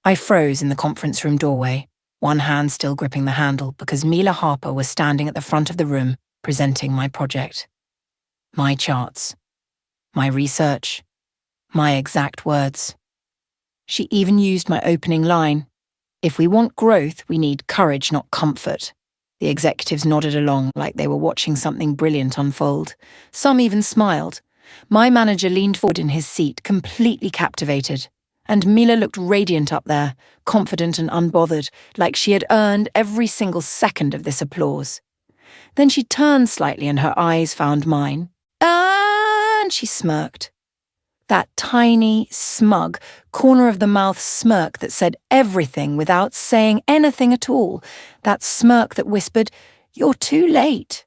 I froze in the conference room doorway, one hand still gripping the handle because Mila Harper was standing at the front of the room presenting my project. My charts. My research. My exact words. She even used my opening line. If we want growth, we need courage, not comfort. The executives nodded along like they were watching something brilliant unfold. Some even smiled. My manager leaned forward in his seat, completely captivated. And Mila looked radiant up there, confident and unbothered, like she had earned every single second of this applause. Then she turned slightly and her eyes found mine. And she smirked. That tiny, smug, corner-of-the-mouth smirk that said everything without saying anything at all. That smirk that whispered, "You're too late."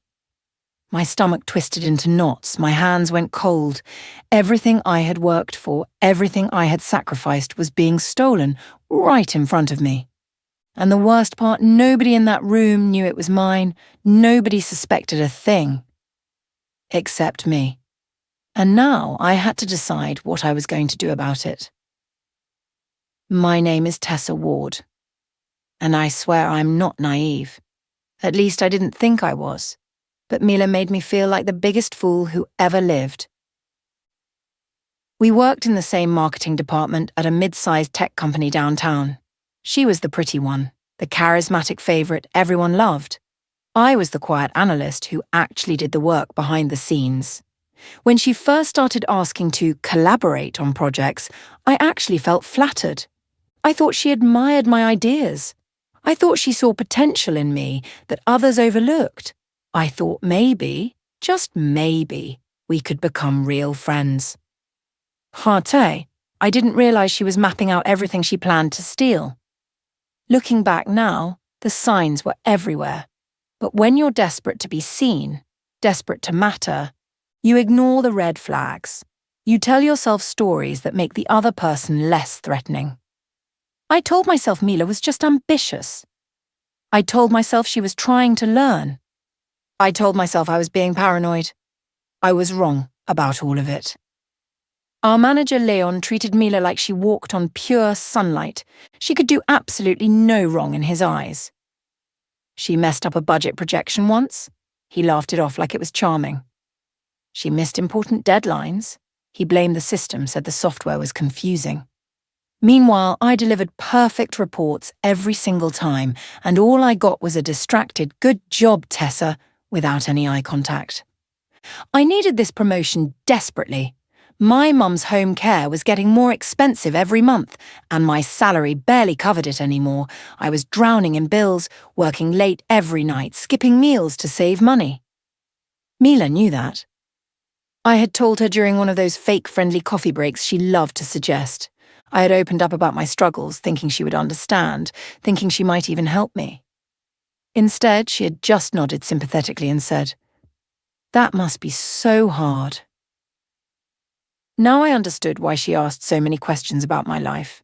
My stomach twisted into knots, my hands went cold. Everything I had worked for, everything I had sacrificed was being stolen right in front of me. And the worst part, nobody in that room knew it was mine. Nobody suspected a thing. Except me. And now I had to decide what I was going to do about it. My name is Tessa Ward. And I swear I'm not naive. At least I didn't think I was. But Mila made me feel like the biggest fool who ever lived. We worked in the same marketing department at a mid-sized tech company downtown. She was the pretty one, the charismatic favorite everyone loved. I was the quiet analyst who actually did the work behind the scenes. When she first started asking to collaborate on projects, I actually felt flattered. I thought she admired my ideas. I thought she saw potential in me that others overlooked. I thought maybe, just maybe, we could become real friends. Harte, I didn't realize she was mapping out everything she planned to steal. Looking back now, the signs were everywhere. But when you're desperate to be seen, desperate to matter, you ignore the red flags. You tell yourself stories that make the other person less threatening. I told myself Mila was just ambitious. I told myself she was trying to learn. I told myself I was being paranoid. I was wrong about all of it. Our manager Leon treated Mila like she walked on pure sunlight. She could do absolutely no wrong in his eyes. She messed up a budget projection once. He laughed it off like it was charming. She missed important deadlines. He blamed the system, said the software was confusing. Meanwhile, I delivered perfect reports every single time, and all I got was a distracted, "Good job, Tessa," without any eye contact. I needed this promotion desperately. My mum's home care was getting more expensive every month, and my salary barely covered it anymore. I was drowning in bills, working late every night, skipping meals to save money. Mila knew that. I had told her during one of those fake-friendly coffee breaks she loved to suggest. I had opened up about my struggles, thinking she would understand, thinking she might even help me. Instead, she had just nodded sympathetically and said, "That must be so hard." Now I understood why she asked so many questions about my life.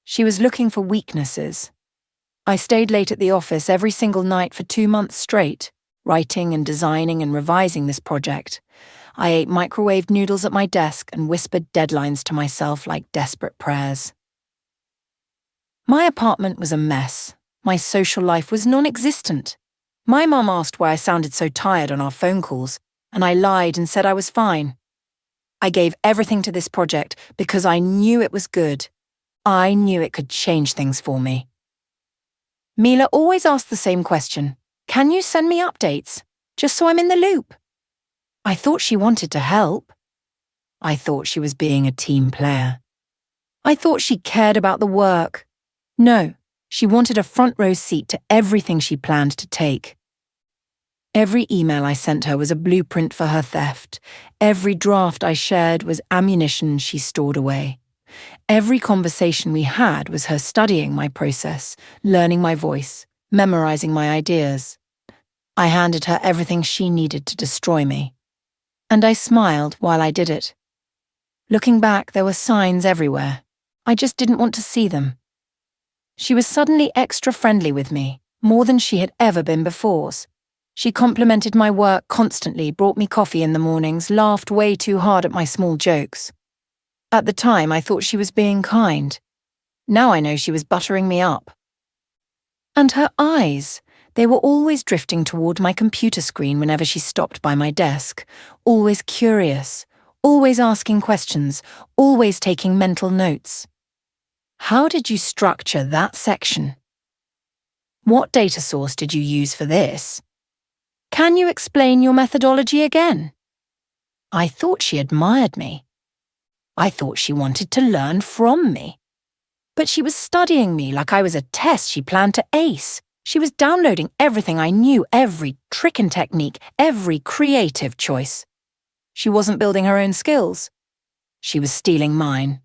She was looking for weaknesses. I stayed late at the office every single night for 2 months straight, writing and designing and revising this project. I ate microwaved noodles at my desk and whispered deadlines to myself like desperate prayers. My apartment was a mess. My social life was non-existent. My mum asked why I sounded so tired on our phone calls, and I lied and said I was fine. I gave everything to this project because I knew it was good. I knew it could change things for me. Mila always asked the same question. "Can you send me updates? Just so I'm in the loop." I thought she wanted to help. I thought she was being a team player. I thought she cared about the work. No, she wanted a front row seat to everything she planned to take. Every email I sent her was a blueprint for her theft. Every draft I shared was ammunition she stored away. Every conversation we had was her studying my process, learning my voice, memorizing my ideas. I handed her everything she needed to destroy me. And I smiled while I did it. Looking back, there were signs everywhere. I just didn't want to see them. She was suddenly extra friendly with me, more than she had ever been before. She complimented my work constantly, brought me coffee in the mornings, laughed way too hard at my small jokes. At the time, I thought she was being kind. Now I know she was buttering me up. And her eyes, they were always drifting toward my computer screen whenever she stopped by my desk, always curious, always asking questions, always taking mental notes. How did you structure that section? What data source did you use for this? Can you explain your methodology again? I thought she admired me. I thought she wanted to learn from me. But she was studying me like I was a test she planned to ace. She was downloading everything I knew, every trick and technique, every creative choice. She wasn't building her own skills. She was stealing mine.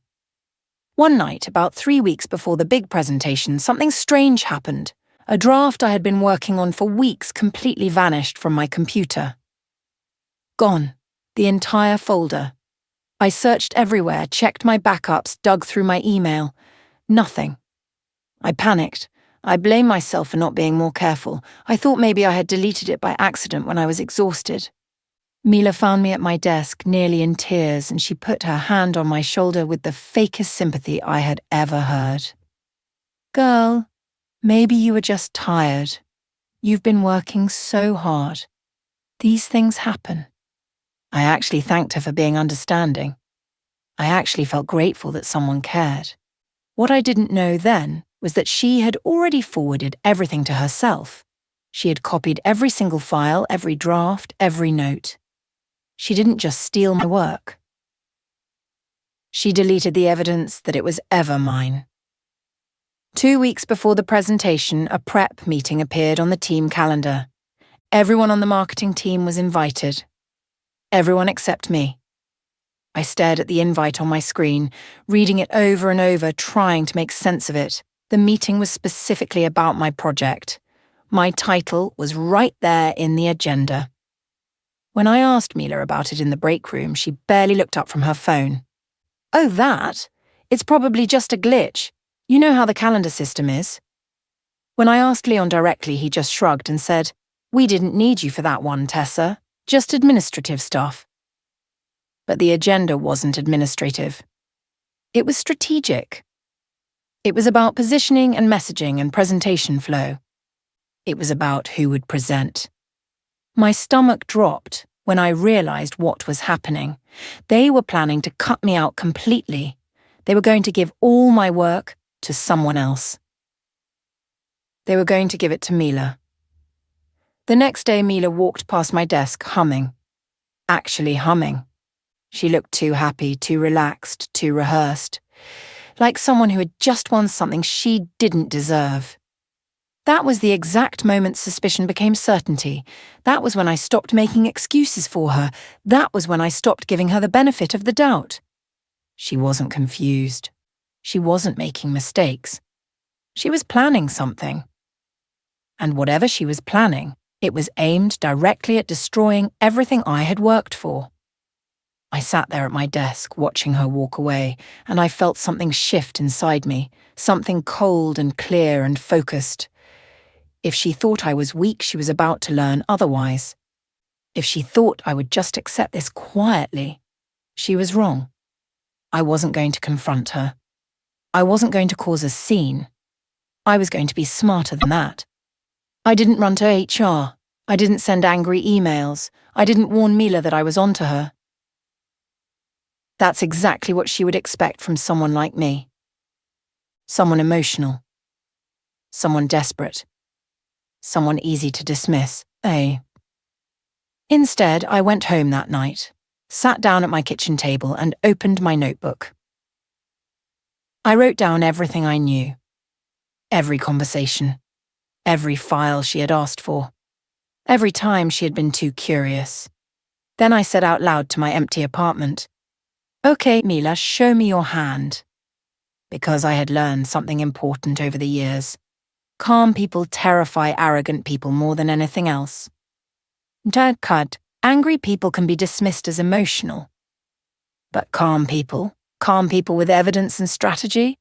One night, about 3 weeks before the big presentation, something strange happened. A draft I had been working on for weeks completely vanished from my computer. Gone. The entire folder. I searched everywhere, checked my backups, dug through my email. Nothing. I panicked. I blamed myself for not being more careful. I thought maybe I had deleted it by accident when I was exhausted. Mila found me at my desk, nearly in tears, and she put her hand on my shoulder with the fakest sympathy I had ever heard. Girl, maybe you were just tired. You've been working so hard. These things happen. I actually thanked her for being understanding. I actually felt grateful that someone cared. What I didn't know then was that she had already forwarded everything to herself. She had copied every single file, every draft, every note. She didn't just steal my work. She deleted the evidence that it was ever mine. 2 weeks before the presentation, a prep meeting appeared on the team calendar. Everyone on the marketing team was invited. Everyone except me. I stared at the invite on my screen, reading it over and over, trying to make sense of it. The meeting was specifically about my project. My title was right there in the agenda. When I asked Mila about it in the break room, she barely looked up from her phone. Oh, that? It's probably just a glitch. You know how the calendar system is. When I asked Leon directly, he just shrugged and said, "We didn't need you for that one, Tessa. Just administrative stuff." But the agenda wasn't administrative. It was strategic. It was about positioning and messaging and presentation flow. It was about who would present. My stomach dropped when I realized what was happening. They were planning to cut me out completely. They were going to give all my work to someone else. They were going to give it to Mila. The next day, Mila walked past my desk humming. Actually humming. She looked too happy, too relaxed, too rehearsed. Like someone who had just won something she didn't deserve. That was the exact moment suspicion became certainty. That was when I stopped making excuses for her. That was when I stopped giving her the benefit of the doubt. She wasn't confused. She wasn't making mistakes. She was planning something. And whatever she was planning, it was aimed directly at destroying everything I had worked for. I sat there at my desk, watching her walk away, and I felt something shift inside me, something cold and clear and focused. If she thought I was weak, she was about to learn otherwise. If she thought I would just accept this quietly, she was wrong. I wasn't going to confront her. I wasn't going to cause a scene. I was going to be smarter than that. I didn't run to HR. I didn't send angry emails. I didn't warn Mila that I was onto her. That's exactly what she would expect from someone like me. Someone emotional. Someone desperate. Someone easy to dismiss, eh? Instead, I went home that night, sat down at my kitchen table and opened my notebook. I wrote down everything I knew. Every conversation. Every file she had asked for. Every time she had been too curious. Then I said out loud to my empty apartment, "Okay, Mila, show me your hand." Because I had learned something important over the years. Calm people terrify arrogant people more than anything else. Cut, angry people can be dismissed as emotional. But calm people with evidence and strategy,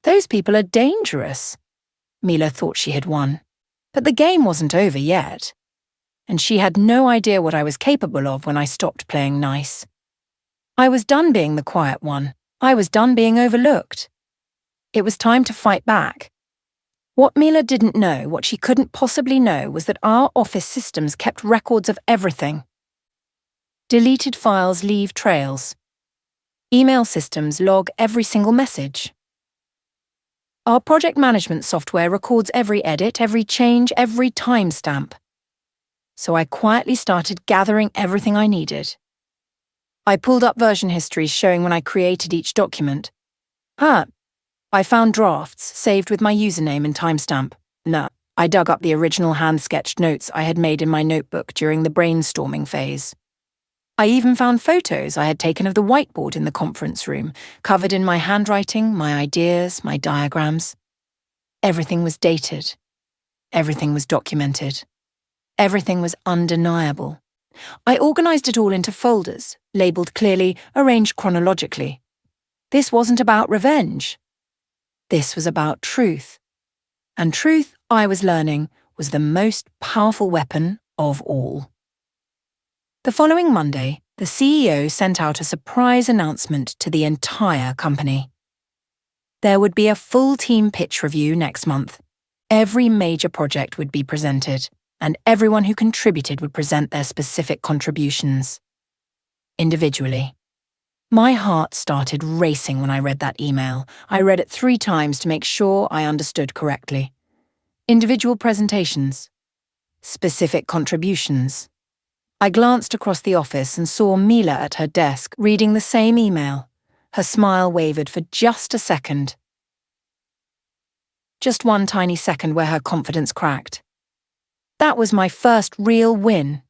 those people are dangerous. Mila thought she had won. But the game wasn't over yet. And she had no idea what I was capable of when I stopped playing nice. I was done being the quiet one. I was done being overlooked. It was time to fight back. What Mila didn't know, what she couldn't possibly know, was that our office systems kept records of everything. Deleted files leave trails. Email systems log every single message. Our project management software records every edit, every change, every timestamp. So I quietly started gathering everything I needed. I pulled up version histories showing when I created each document. I found drafts saved with my username and timestamp. I dug up the original hand-sketched notes I had made in my notebook during the brainstorming phase. I even found photos I had taken of the whiteboard in the conference room, covered in my handwriting, my ideas, my diagrams. Everything was dated. Everything was documented. Everything was undeniable. I organized it all into folders, labeled clearly, arranged chronologically. This wasn't about revenge. This was about truth. And truth, I was learning, was the most powerful weapon of all. The following Monday, the CEO sent out a surprise announcement to the entire company. There would be a full team pitch review next month. Every major project would be presented, and everyone who contributed would present their specific contributions. Individually. My heart started racing when I read that email. I read it 3 times to make sure I understood correctly. Individual presentations. Specific contributions. I glanced across the office and saw Mila at her desk, reading the same email. Her smile wavered for just a second. Just one tiny second where her confidence cracked. That was my first real win.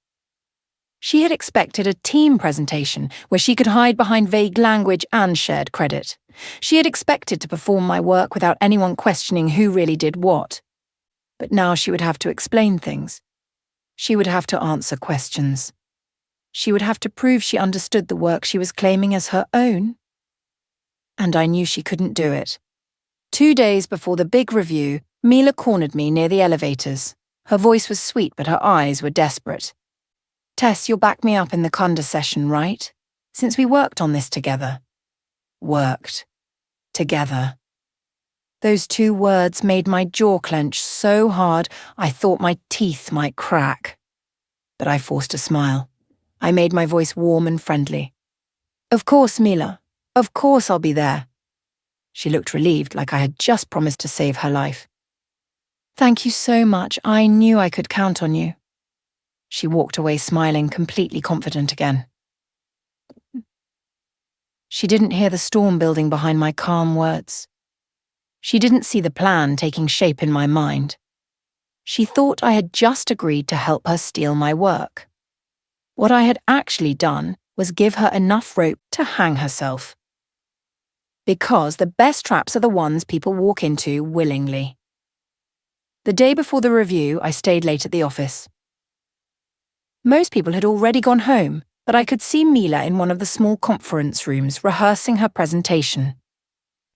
She had expected a team presentation where she could hide behind vague language and shared credit. She had expected to perform my work without anyone questioning who really did what. But now she would have to explain things. She would have to answer questions. She would have to prove she understood the work she was claiming as her own. And I knew she couldn't do it. 2 days before the big review, Mila cornered me near the elevators. Her voice was sweet, but her eyes were desperate. Tess, you'll back me up in the Kunda session, right? Since we worked on this together. Worked. Together. Those 2 words made my jaw clench so hard I thought my teeth might crack. But I forced a smile. I made my voice warm and friendly. Of course, Mila. Of course I'll be there. She looked relieved, like I had just promised to save her life. Thank you so much. I knew I could count on you. She walked away smiling, completely confident again. She didn't hear the storm building behind my calm words. She didn't see the plan taking shape in my mind. She thought I had just agreed to help her steal my work. What I had actually done was give her enough rope to hang herself. Because the best traps are the ones people walk into willingly. The day before the review, I stayed late at the office. Most people had already gone home, but I could see Mila in one of the small conference rooms rehearsing her presentation.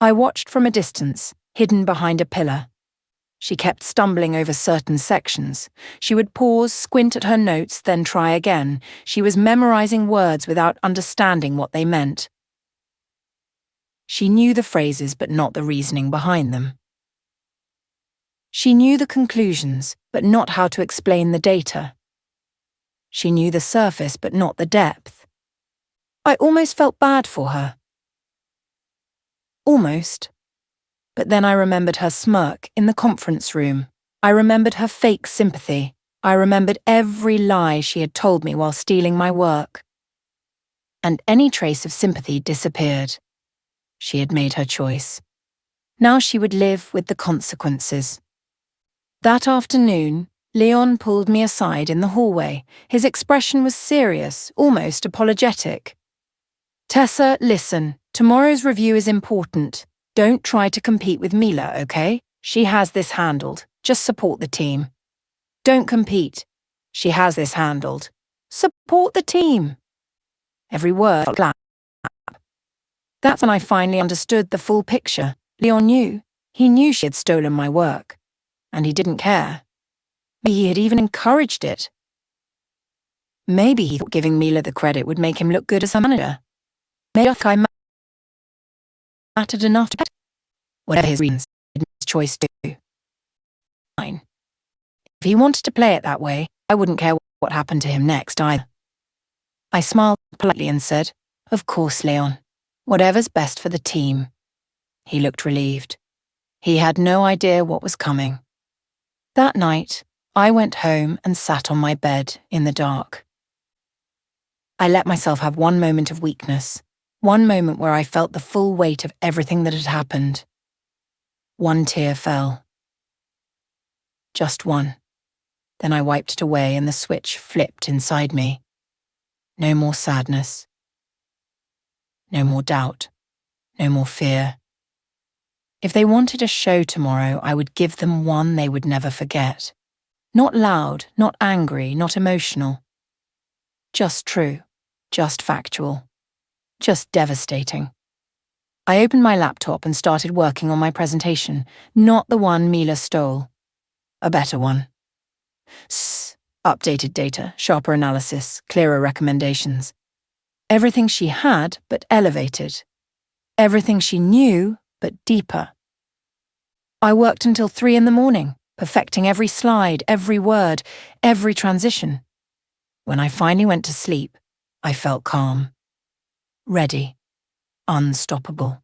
I watched from a distance, hidden behind a pillar. She kept stumbling over certain sections. She would pause, squint at her notes, then try again. She was memorizing words without understanding what they meant. She knew the phrases but not the reasoning behind them. She knew the conclusions, but not how to explain the data. She knew the surface but not the depth. I almost felt bad for her. Almost. But then I remembered her smirk in the conference room. I remembered her fake sympathy. I remembered every lie she had told me while stealing my work. And any trace of sympathy disappeared. She had made her choice. Now she would live with the consequences. That afternoon, Leon pulled me aside in the hallway. His expression was serious, almost apologetic. Tessa, listen. Tomorrow's review is important. Don't try to compete with Mila, okay? She has this handled. Just support the team. Don't compete. She has this handled. Support the team. Every word clap. That's when I finally understood the full picture. Leon knew. He knew she had stolen my work. And he didn't care. Maybe he had even encouraged it. Maybe he thought giving Mila the credit would make him look good as her manager. Maybe I mattered enough to Whatever his reasons, it's his choice too. Fine. If he wanted to play it that way, I wouldn't care what happened to him next either. I smiled politely and said, "Of course, Leon. Whatever's best for the team." He looked relieved. He had no idea what was coming. That night, I went home and sat on my bed in the dark. I let myself have one moment of weakness, one moment where I felt the full weight of everything that had happened. One tear fell. Just one. Then I wiped it away and the switch flipped inside me. No more sadness. No more doubt. No more fear. If they wanted a show tomorrow, I would give them one they would never forget. Not loud, not angry, not emotional. Just true, just factual, just devastating. I opened my laptop and started working on my presentation, not the one Mila stole. A better one. Updated data, sharper analysis, clearer recommendations. Everything she had, but elevated. Everything she knew, but deeper. I worked until 3 a.m, perfecting every slide, every word, every transition. When I finally went to sleep, I felt calm. Ready. Unstoppable.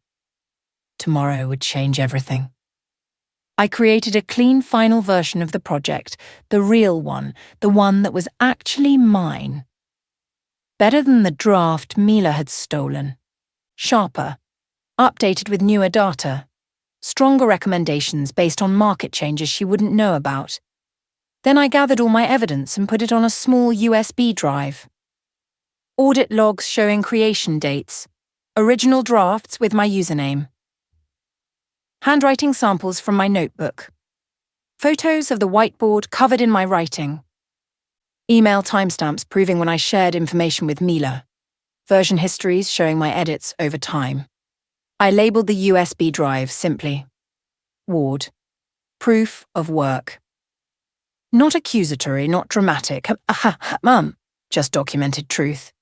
Tomorrow would change everything. I created a clean final version of the project, the real one, the one that was actually mine. Better than the draft Mila had stolen. Sharper. Updated with newer data. Stronger recommendations based on market changes she wouldn't know about. Then I gathered all my evidence and put it on a small USB drive. Audit logs showing creation dates. Original drafts with my username. Handwriting samples from my notebook. Photos of the whiteboard covered in my writing. Email timestamps proving when I shared information with Mila. Version histories showing my edits over time. I labelled the USB drive simply Ward. Proof of work. Not accusatory, not dramatic, just documented truth.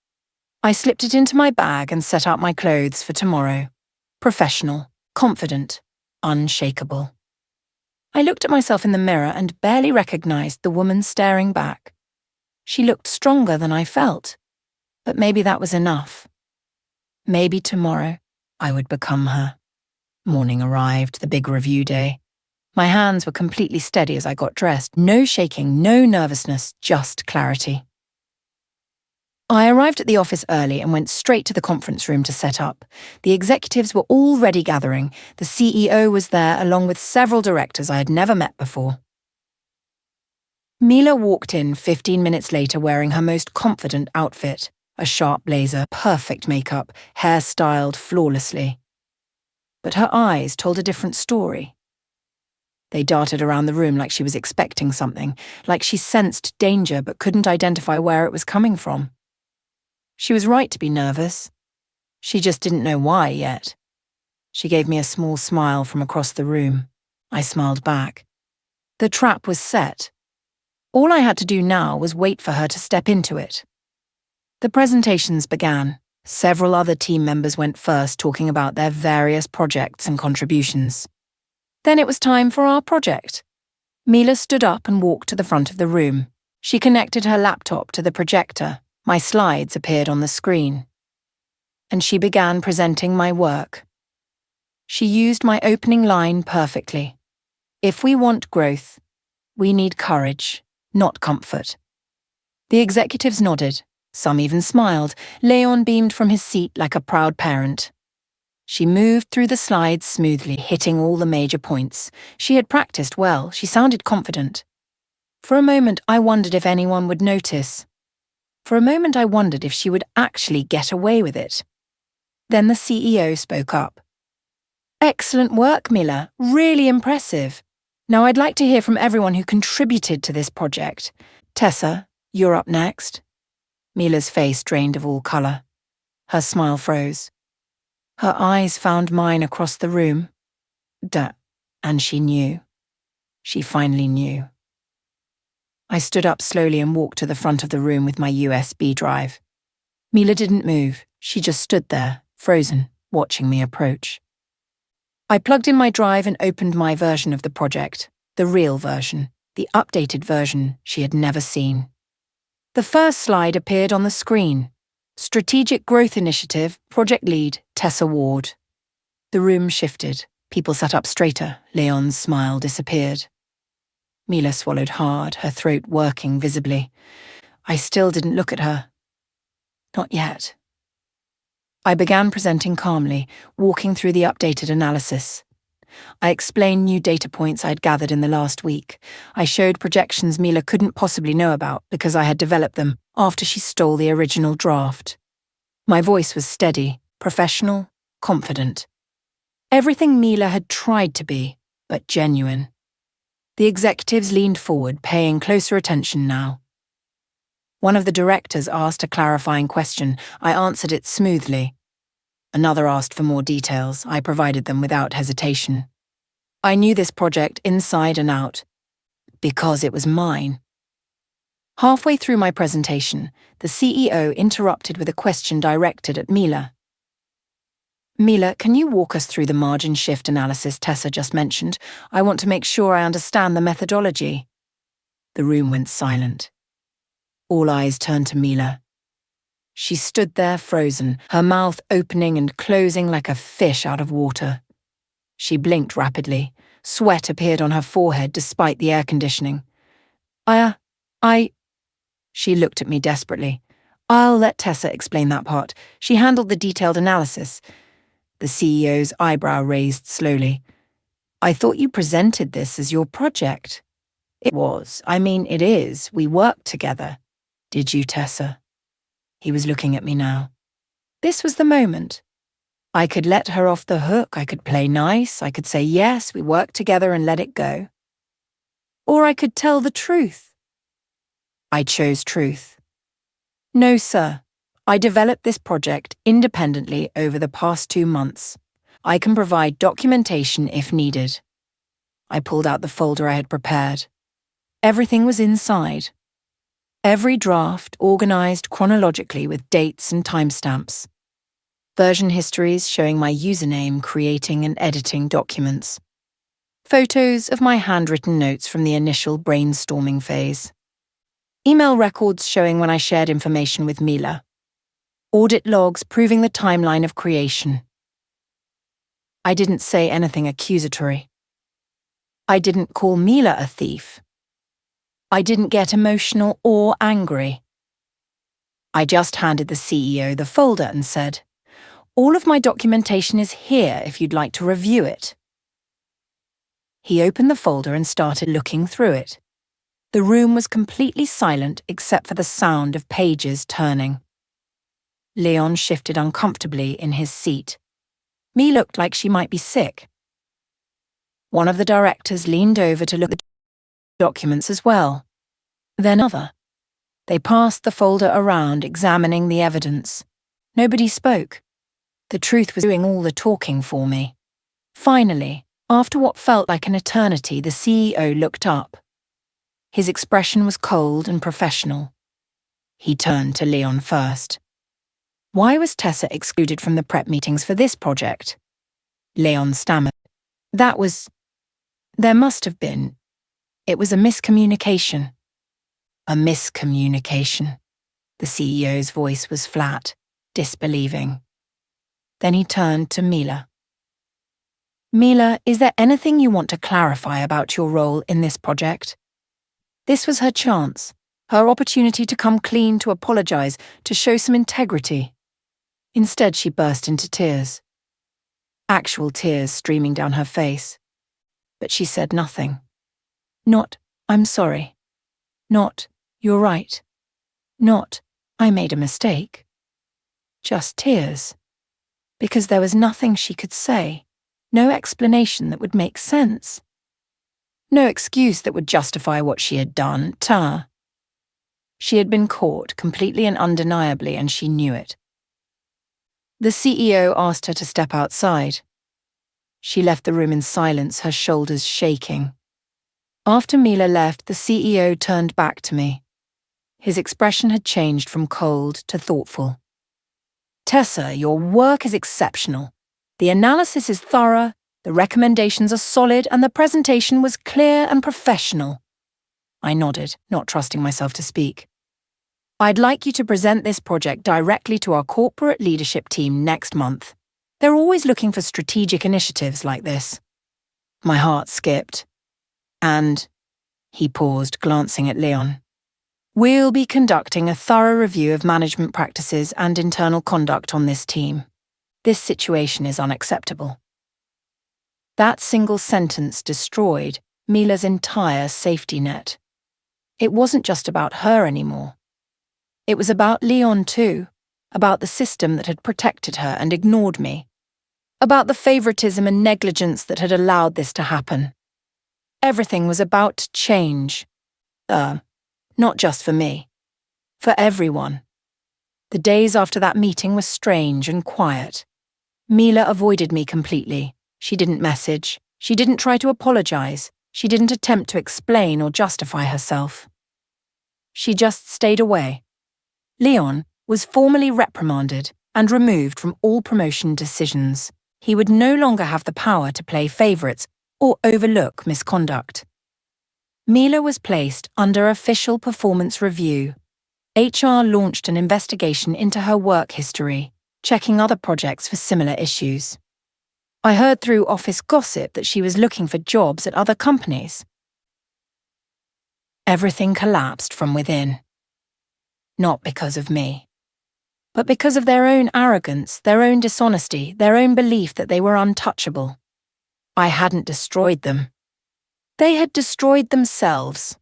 I slipped it into my bag and set out my clothes for tomorrow. Professional, confident, unshakable. I looked at myself in the mirror and barely recognised the woman staring back. She looked stronger than I felt, but maybe that was enough. Maybe tomorrow I would become her. Morning arrived, the big review day. My hands were completely steady as I got dressed. No shaking, no nervousness, just clarity. I arrived at the office early and went straight to the conference room to set up. The executives were already gathering. The CEO was there, along with several directors I had never met before. Mila walked in 15 minutes later wearing her most confident outfit. A sharp blazer, perfect makeup, hair styled flawlessly. But her eyes told a different story. They darted around the room like she was expecting something, like she sensed danger but couldn't identify where it was coming from. She was right to be nervous. She just didn't know why yet. She gave me a small smile from across the room. I smiled back. The trap was set. All I had to do now was wait for her to step into it. The presentations began. Several other team members went first, talking about their various projects and contributions. Then it was time for our project. Mila stood up and walked to the front of the room. She connected her laptop to the projector. My slides appeared on the screen. And she began presenting my work. She used my opening line perfectly. If we want growth, we need courage, not comfort. The executives nodded. Some even smiled. Leon beamed from his seat like a proud parent. She moved through the slides smoothly, hitting all the major points. She had practiced well. She sounded confident. For a moment, I wondered if anyone would notice. For a moment, I wondered if she would actually get away with it. Then the CEO spoke up. "Excellent work, Mila. Really impressive. Now I'd like to hear from everyone who contributed to this project. Tessa, you're up next." Mila's face drained of all colour. Her smile froze. Her eyes found mine across the room. And she knew. She finally knew. I stood up slowly and walked to the front of the room with my USB drive. Mila didn't move. She just stood there, frozen, watching me approach. I plugged in my drive and opened my version of the project, the real version, the updated version she had never seen. The first slide appeared on the screen. Strategic Growth Initiative, Project Lead, Tessa Ward. The room shifted. People sat up straighter. Leon's smile disappeared. Mila swallowed hard, her throat working visibly. I still didn't look at her. Not yet. I began presenting calmly, walking through the updated analysis. I explained new data points I'd gathered in the last week. I showed projections Mila couldn't possibly know about because I had developed them after she stole the original draft. My voice was steady, professional, confident. Everything Mila had tried to be, but genuine. The executives leaned forward, paying closer attention now. One of the directors asked a clarifying question. I answered it smoothly. Another asked for more details. I provided them without hesitation. I knew this project inside and out, because it was mine. Halfway through my presentation, the CEO interrupted with a question directed at Mila. Mila, can you walk us through the margin shift analysis Tessa just mentioned? I want to make sure I understand the methodology. The room went silent. All eyes turned to Mila. She stood there frozen, her mouth opening and closing like a fish out of water. She blinked rapidly. Sweat appeared on her forehead despite the air conditioning. She looked at me desperately. I'll let Tessa explain that part. She handled the detailed analysis. The CEO's eyebrow raised slowly. I thought you presented this as your project. It was. It is. We worked together. Did you, Tessa? He was looking at me now. This was the moment. I could let her off the hook, I could play nice, I could say yes, we worked together and let it go. Or I could tell the truth. I chose truth. No, sir. I developed this project independently over the past 2 months. I can provide documentation if needed. I pulled out the folder I had prepared. Everything was inside. Every draft organized chronologically with dates and timestamps. Version histories showing my username creating and editing documents. Photos of my handwritten notes from the initial brainstorming phase. Email records showing when I shared information with Mila. Audit logs proving the timeline of creation. I didn't say anything accusatory. I didn't call Mila a thief. I didn't get emotional or angry. I just handed the CEO the folder and said, all of my documentation is here if you'd like to review it. He opened the folder and started looking through it. The room was completely silent except for the sound of pages turning. Leon shifted uncomfortably in his seat. Mila looked like she might be sick. One of the directors leaned over to look at the documents as well. Then another. They passed the folder around, examining the evidence. Nobody spoke. The truth was doing all the talking for me. Finally, after what felt like an eternity, the CEO looked up. His expression was cold and professional. He turned to Leon first. Why was Tessa excluded from the prep meetings for this project? Leon stammered. There must have been. It was a miscommunication. A miscommunication. The CEO's voice was flat, disbelieving. Then he turned to Mila. Mila, is there anything you want to clarify about your role in this project? This was her chance, her opportunity to come clean, to apologize, to show some integrity. Instead, she burst into tears. Actual tears streaming down her face. But she said nothing. Not, I'm sorry. Not, you're right. Not, I made a mistake. Just tears. Because there was nothing she could say, no explanation that would make sense. No excuse that would justify what she had done, She had been caught completely and undeniably, and she knew it. The CEO asked her to step outside. She left the room in silence, her shoulders shaking. After Mila left, the CEO turned back to me. His expression had changed from cold to thoughtful. Tessa, your work is exceptional. The analysis is thorough, The recommendations are solid and the presentation was clear and professional. I nodded, not trusting myself to speak. I'd like you to present this project directly to our corporate leadership team next month. They're always looking for strategic initiatives like this. My heart skipped. And, he paused, glancing at Leon. We'll be conducting a thorough review of management practices and internal conduct on this team. This situation is unacceptable. That single sentence destroyed Mila's entire safety net. It wasn't just about her anymore. It was about Leon too, about the system that had protected her and ignored me, about the favoritism and negligence that had allowed this to happen. Everything was about to change. Not just for me. For everyone. The days after that meeting were strange and quiet. Mila avoided me completely. She didn't message. She didn't try to apologize. She didn't attempt to explain or justify herself. She just stayed away. Leon was formally reprimanded and removed from all promotion decisions. He would no longer have the power to play favorites or overlook misconduct. Mila was placed under official performance review. HR launched an investigation into her work history, checking other projects for similar issues. I heard through office gossip that she was looking for jobs at other companies. Everything collapsed from within. Not because of me, but because of their own arrogance, their own dishonesty, their own belief that they were untouchable. I hadn't destroyed them. They had destroyed themselves.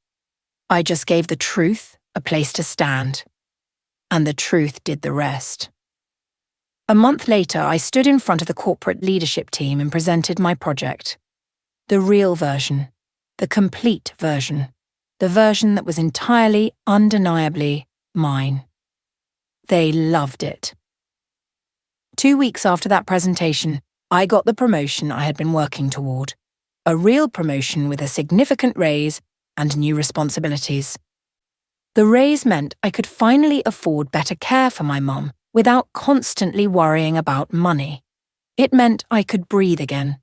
I just gave the truth a place to stand. And the truth did the rest. A month later, I stood in front of the corporate leadership team and presented my project. The real version. The complete version. The version that was entirely, undeniably mine. They loved it. 2 weeks after that presentation, I got the promotion I had been working toward. A real promotion with a significant raise and new responsibilities. The raise meant I could finally afford better care for my mum without constantly worrying about money. It meant I could breathe again.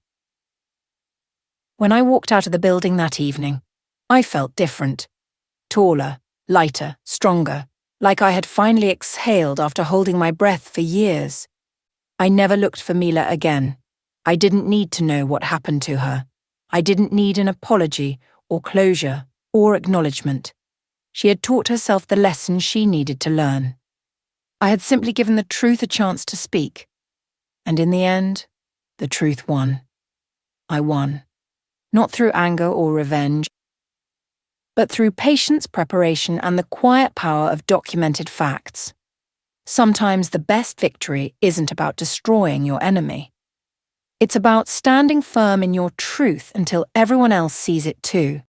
When I walked out of the building that evening, I felt different. Taller, lighter, stronger, like I had finally exhaled after holding my breath for years. I never looked for Mila again. I didn't need to know what happened to her. I didn't need an apology or closure or acknowledgement. She had taught herself the lesson she needed to learn. I had simply given the truth a chance to speak. And in the end, the truth won. I won. Not through anger or revenge, but through patience, preparation, and the quiet power of documented facts. Sometimes the best victory isn't about destroying your enemy. It's about standing firm in your truth until everyone else sees it too.